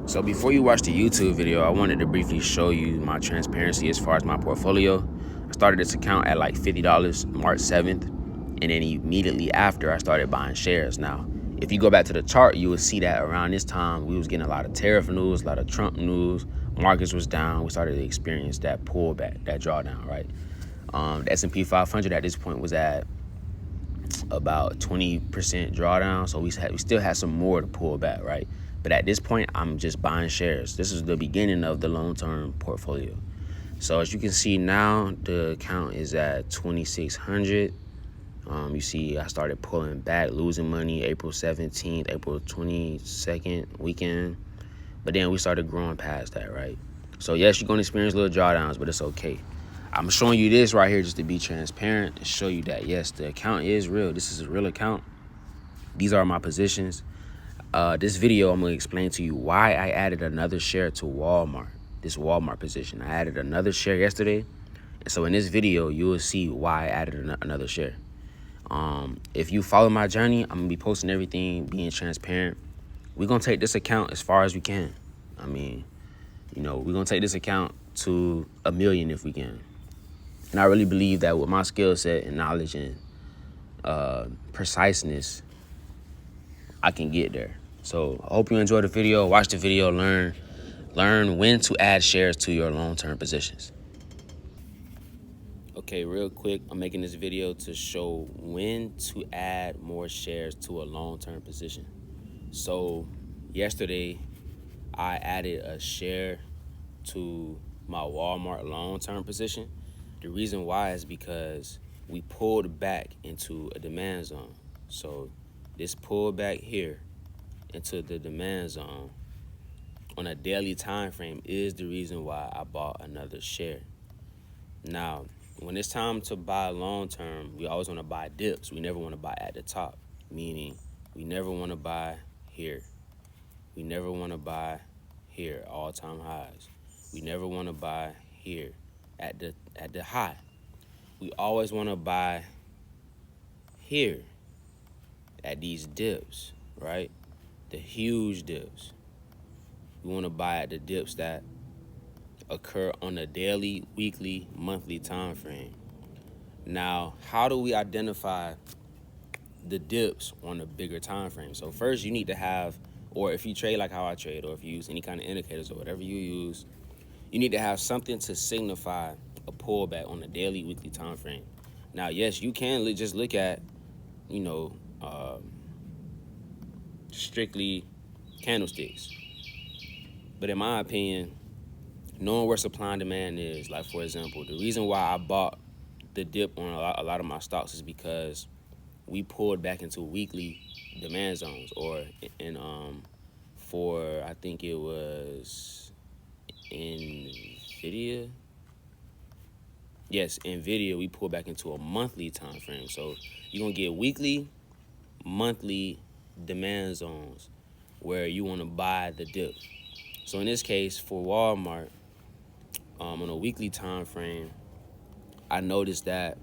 So before you watch the YouTube video, I wanted to briefly show you my transparency as far as my portfolio. I started this account at like $50 March 7th, and then immediately after I started buying shares. Now, if you go back to the chart, you will see that around this time we was getting a lot of tariff news, a lot of Trump news, markets was down. We started to experience that pullback, that drawdown, right? The S&P 500 at this point was at about 20% drawdown, so we still had some more to pull back, right? But at this point, I'm just buying shares. This is the beginning of the long-term portfolio. So as you can see now, the account is at 2,600. You see I started pulling back, losing money April 17th, April 22nd weekend. But then we started growing past that, right? So yes, you're going to experience little drawdowns, but it's okay. I'm showing you this right here just to be transparent, to show you that, yes, the account is real. This is a real account. These are my positions. This video, I'm going to explain to you why I added another share to Walmart, this Walmart position. I added another share yesterday. And so in this video, you will see why I added another share. If you follow my journey, I'm going to be posting everything, being transparent. We're going to take this account as far as we can. I mean, we're going to take this account to 1 million if we can. And I really believe that with my skill set and knowledge and preciseness, I can get there. So I hope you enjoy the video. Watch the video, learn when to add shares to your long-term positions. Okay, real quick, I'm making this video to show when to add more shares to a long-term position. So yesterday, I added a share to my Walmart long-term position. The reason why is because we pulled back into a demand zone. So this pullback here into the demand zone on a daily time frame is the reason why I bought another share. Now, when it's time to buy long term, we always want to buy dips. We never want to buy at the top, meaning we never want to buy here. We never want to buy here, all-time highs. We never want to buy here at the high. We always want to buy here at these dips, right? The huge dips. We want to buy at the dips that occur on a daily, weekly, monthly time frame. Now, how do we identify the dips on a bigger time frame? So first you need to have, or if you trade like how I trade, or if you use any kind of indicators or whatever you use, you need to have something to signify a pullback on a daily, weekly time frame. Now, yes, you can just look at, strictly candlesticks. But in my opinion, knowing where supply and demand is, like for example, the reason why I bought the dip on a lot of my stocks is because we pulled back into weekly demand zones, or for I think it was NVIDIA. Yes, NVIDIA, we pulled back into a monthly time frame. So you're going to get weekly, monthly demand zones where you want to buy the dip. So in this case, for Walmart, on a weekly time frame, I noticed that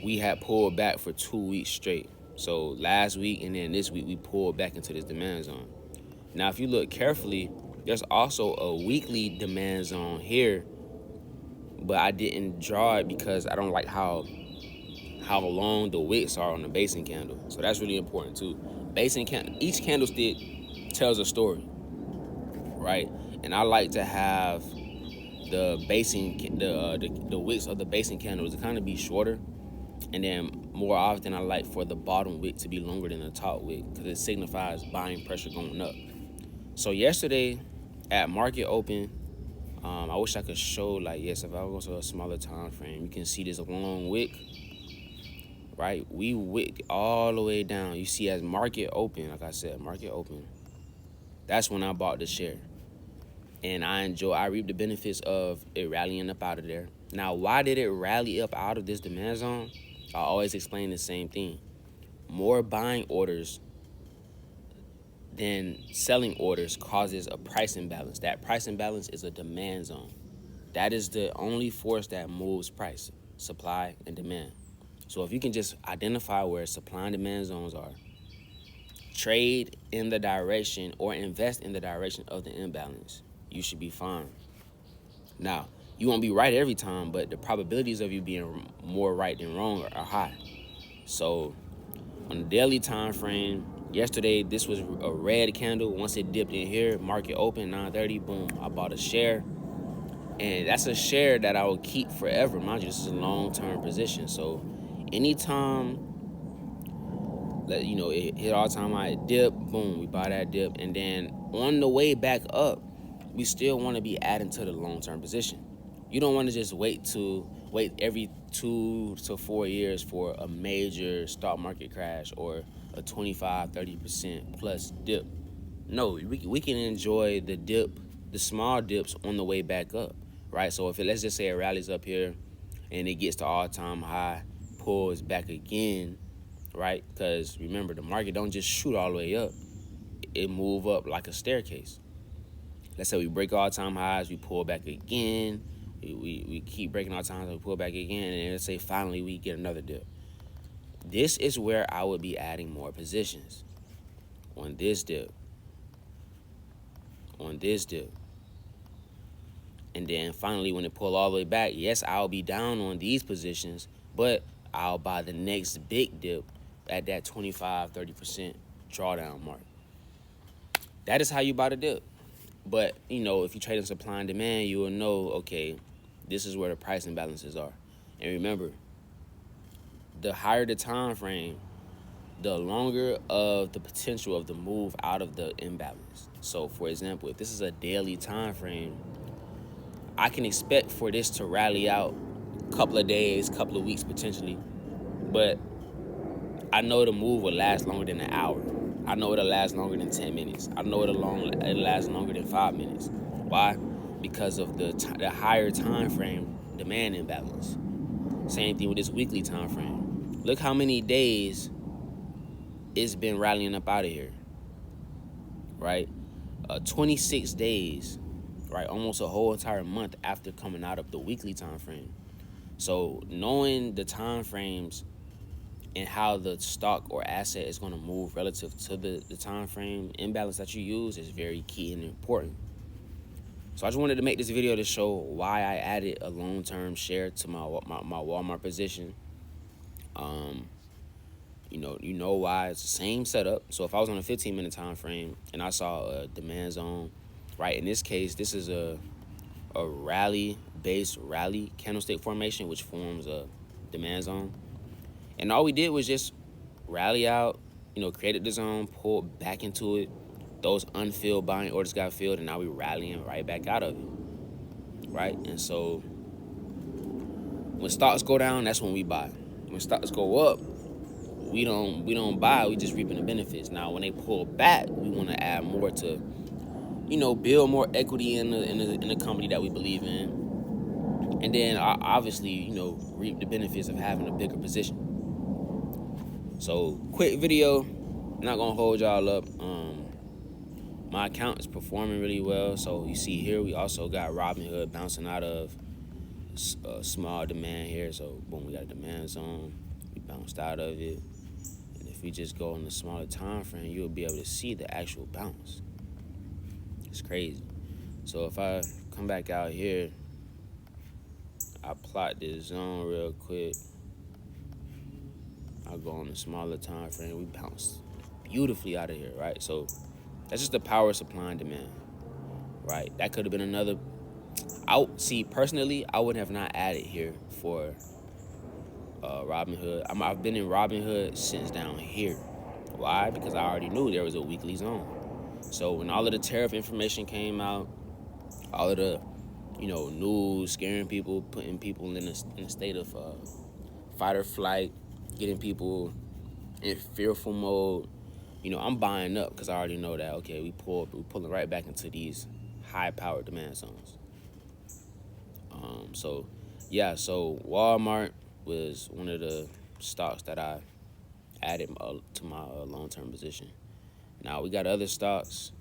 we had pulled back for 2 weeks straight. So last week and then this week, we pulled back into this demand zone. Now, if you look carefully, there's also a weekly demand zone here, but I didn't draw it because I don't like how long the wicks are on the basing candle. So that's really important too. Each candlestick tells a story, right? And I like to have the basing, the wicks of the basing candles to kind of be shorter. And then more often, I like for the bottom wick to be longer than the top wick because it signifies buying pressure going up. So yesterday at market open, I wish I could show, like, yes, if I go to a smaller time frame, you can see this long wick, right? We wicked all the way down. You see as market open, like I said, market open, that's when I bought the share. And I reaped the benefits of it rallying up out of there. Now, why did it rally up out of this demand zone? I always explain the same thing. More buying orders than selling orders causes a price imbalance. That price imbalance is a demand zone. That is the only force that moves price, supply and demand. So if you can just identify where supply and demand zones are, trade in the direction or invest in the direction of the imbalance. You should be fine. Now, you won't be right every time, but the probabilities of you being more right than wrong are high. So on the daily time frame, yesterday this was a red candle. Once it dipped in here, market open 9:30, boom, I bought a share. And that's a share that I will keep forever. Mind you, this is a long-term position. So anytime that, it hit all-time high, dip, boom, we buy that dip. And then on the way back up, we still want to be adding to the long-term position. You don't want to just wait every 2 to 4 years for a major stock market crash or a 25-30% plus dip. No, we can enjoy the dip, the small dips on the way back up, right? So let's just say it rallies up here and it gets to all-time high, pulls back again, right? Because remember, the market don't just shoot all the way up. It move up like a staircase. Let's say we break all-time highs, we pull back again, we keep breaking all-time highs, we pull back again, and let's say finally we get another dip. This is where I would be adding more positions. On this dip. On this dip. And then finally when it pull all the way back, yes, I'll be down on these positions, but I'll buy the next big dip at that 25-30% drawdown mark. That is how you buy the dip. But, if you trade in supply and demand, you will know, okay, this is where the price imbalances are. And remember, the higher the time frame, the longer of the potential of the move out of the imbalance. So, for example, if this is a daily time frame, I can expect for this to rally out a couple of days, couple of weeks potentially. But I know the move will last longer than an hour. I know it'll last longer than 10 minutes. I know it'll last longer than 5 minutes. Why? Because of the higher time frame demand imbalance. Same thing with this weekly time frame. Look how many days it's been rallying up out of here, right? 26 days, right? Almost a whole entire month after coming out of the weekly time frame. So knowing the time frames and how the stock or asset is going to move relative to the time frame imbalance that you use is very key and important. So I just wanted to make this video to show why I added a long-term share to my Walmart position. You know why. It's the same setup. So if I was on a 15-minute time frame and I saw a demand zone, right? In this case, this is a rally-based rally candlestick formation, which forms a demand zone. And all we did was just rally out, created the zone, pulled back into it. Those unfilled buying orders got filled, and now we're rallying right back out of it, right? And so when stocks go down, that's when we buy. When stocks go up, we don't buy. We just reaping the benefits. Now, when they pull back, we want to add more to, build more equity in the company that we believe in, and then obviously, reap the benefits of having a bigger position. So, quick video. Not gonna hold y'all up. My account is performing really well. So you see here, we also got Robinhood bouncing out of small demand here. So boom, we got a demand zone. We bounced out of it. And if we just go on the smaller time frame, you'll be able to see the actual bounce. It's crazy. So if I come back out here, I plot this zone real quick. I'll go on the smaller time frame. We bounced beautifully out of here, right? So that's just the power of supply and demand, right? That could have been another. Personally, I would have not added here for Robinhood. I've been in Robinhood since down here. Why? Because I already knew there was a weekly zone. So when all of the tariff information came out, all of the, news scaring people, putting people in a state of fight or flight, getting people in fearful mode, I'm buying up because I already know that, okay, we're pulling right back into these high-powered demand zones. So Walmart was one of the stocks that I added to my long-term position. Now, we got other stocks.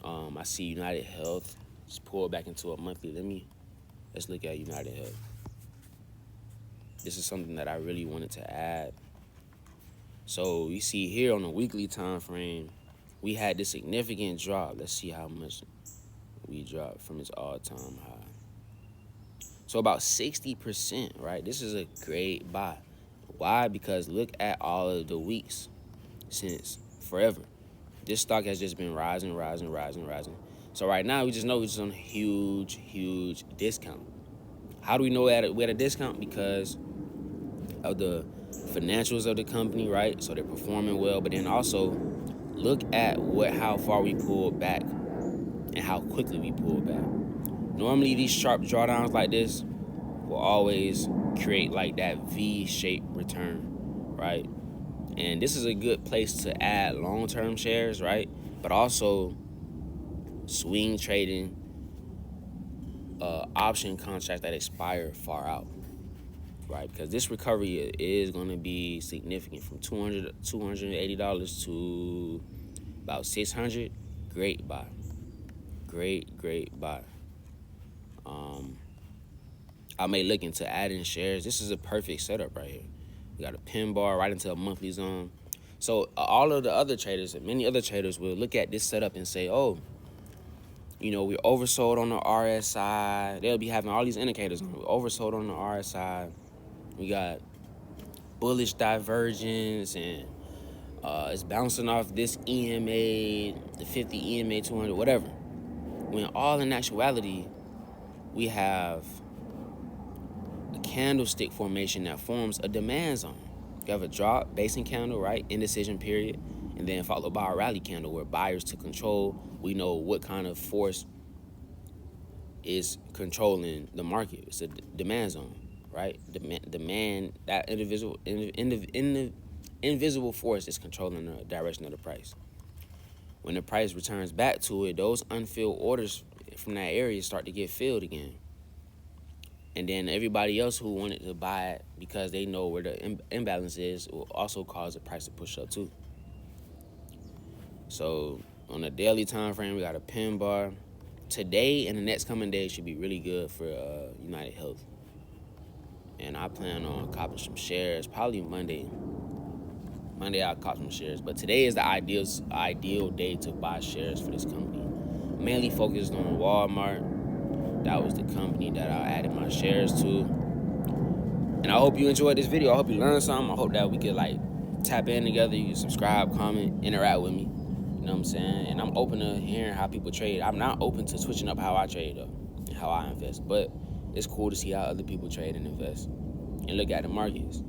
I see United Health. Just pulled back into a monthly. Let's look at United Health. This is something that I really wanted to add. So you see here on the weekly time frame, we had this significant drop. Let's see how much we dropped from its all-time high. So about 60%, right? This is a great buy. Why? Because look at all of the weeks since forever. This stock has just been rising. So right now, we just know it's on a huge discount. How do we know we're at a discount? Because of the financials of the company, right? So they're performing well, but then also look at how far we pulled back and how quickly we pulled back. Normally, these sharp drawdowns like this will always create like that V-shaped return, right? And this is a good place to add long-term shares, right? But also swing trading option contracts that expire far out, right? Because this recovery is going to be significant from $280 to about $600. Great buy. Great buy. I may look into adding shares. This is a perfect setup right here. We got a pin bar right into a monthly zone. So all of the other traders, many other traders will look at this setup and say, oh, you know, we're oversold on the RSI. They'll be having all these indicators. We're oversold on the RSI. We got bullish divergence, and it's bouncing off this EMA, the 50 EMA 200, whatever. When all in actuality, we have a candlestick formation that forms a demand zone. You have a drop, basing candle, right? Indecision period. And then followed by a rally candle where buyers took control. We know what kind of force is controlling the market. It's a demand zone, right? Demand, that invisible force is controlling the direction of the price. When the price returns back to it, those unfilled orders from that area start to get filled again. And then everybody else who wanted to buy it because they know where the imbalance is will also cause the price to push up too. So on a daily time frame, we got a pin bar. Today and the next coming days should be really good for United Health. And I plan on copping some shares, probably Monday. I'll cop some shares. But today is the ideal day to buy shares for this company. Mainly focused on Walmart. That was the company that I added my shares to. And I hope you enjoyed this video. I hope you learned something. I hope that we could like tap in together. You can subscribe, comment, interact with me. You know what I'm saying? And I'm open to hearing how people trade. I'm not open to switching up how I trade though, and how I invest. But it's cool to see how other people trade and invest and look at the markets.